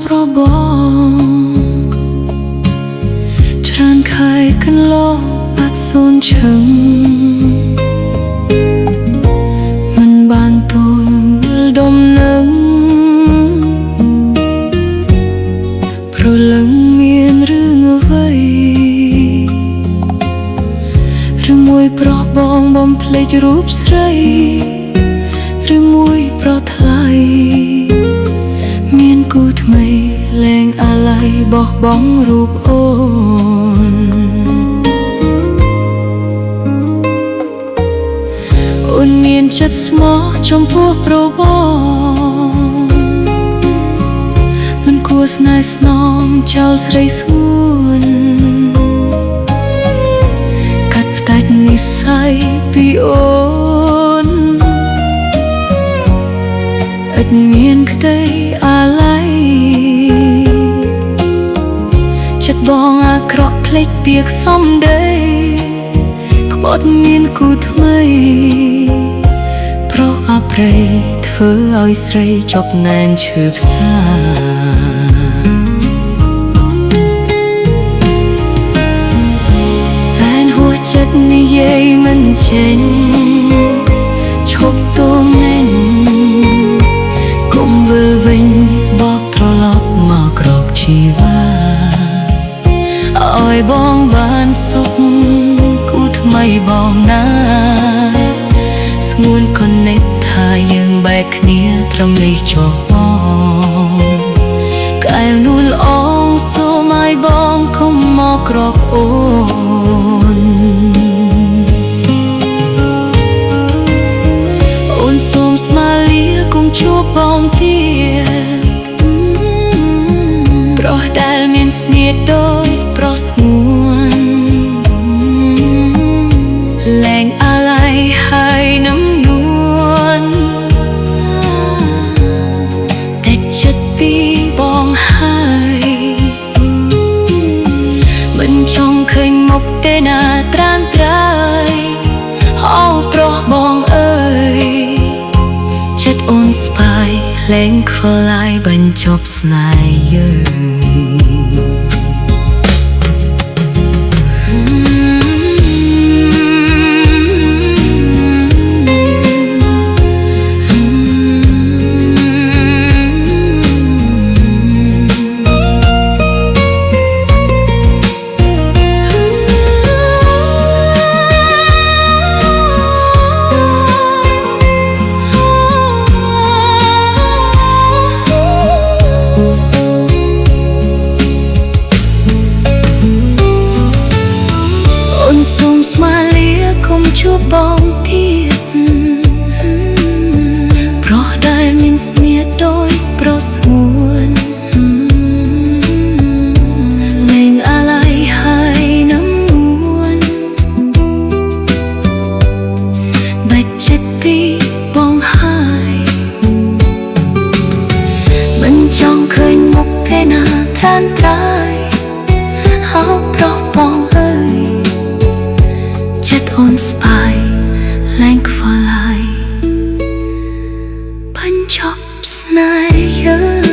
ប្របងច្រើនខែកន្លងបាត់សូនឈឹងមិនបានទល់ដុំនឹងព្រលឹងមានរឿងអ្វីឬមួយប្រោះបងបំភ្លេចរូបស្រីឬមួយប្រថ្លៃមានគូថ្មីលែងអាឡ័យបោះបង់រូបអូនអូនមានចិត្តស្មោះចំពោះប្របងមិនគួរស្នេហ៍ស្នងចោលស្រីស្ងួនកាត់ផ្ដាច់និស្ស័យពីអូនឥតមានក្តីអាឡ័យចិត្តបងអាក្រក់ភ្លេចពាក្យសំដីក្បត់មានគូថ្មីប្រោះអប្រិយធ្វើឲ្យស្រីជាប់ណែនឈឺផ្សាសែនហួសចិត្តនិយាយមិនចេញឈប់ទូមែនកុំវិលវិញបកត្រឡប់មកក្របជីវាឲ្យបងបានសុខគូថ្មីបងណាស្ងួនក៏នឹកថាយើងបែកគ្នាត្រឹមនេះចុះបងកែវនួលអងសូមឲ្យបងកុំមកក្រកអូនអូនសូមស្មាលាកុំជួបបងទៀតប្រុសដែលមានស្នេហ៍ដូចប្រុសស្ងួនលែងអាឡ័យហើយនឹងនួនតែចិត្តពីបងហើយមិនចង់ឃើញមុខទេណាត្រានត្រើយអោប្រុសបងអើយចិត្តអូនស្បាយលែងខ្វល់ហើយបញ្ចប់ស្នេហ៍យើងសូមស្មាលាកុំជួបបងទៀតប្រុសដែលមានស្នេហ៍ដូចប្រុសស្ងួនលែងអាឡ័យហើយនឹងនួនបែកចិត្តពីបងហើយមិនចង់ឃើញមុខទេណាត្រានត្រើយហៅប្រុសបងអើយចិត្តអូនស្បាយលែងខ្វល់ហើយបញ្ចប់ស្នេហ៍យើង